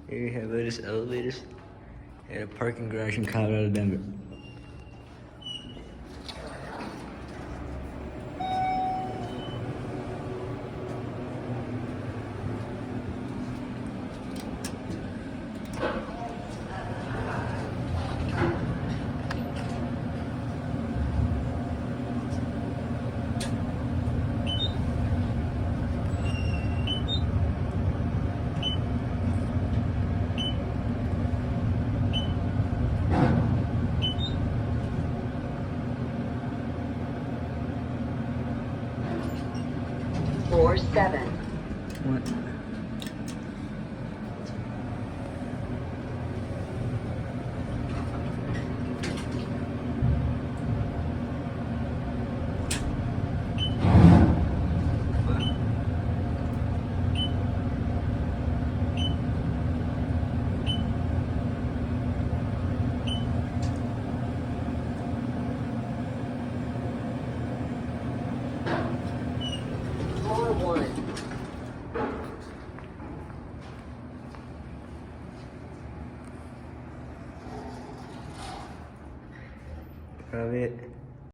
Here you have Otis Elevators at a parking garage in Colorado, Denver. Floor 7. What? Floor 1. Probably it.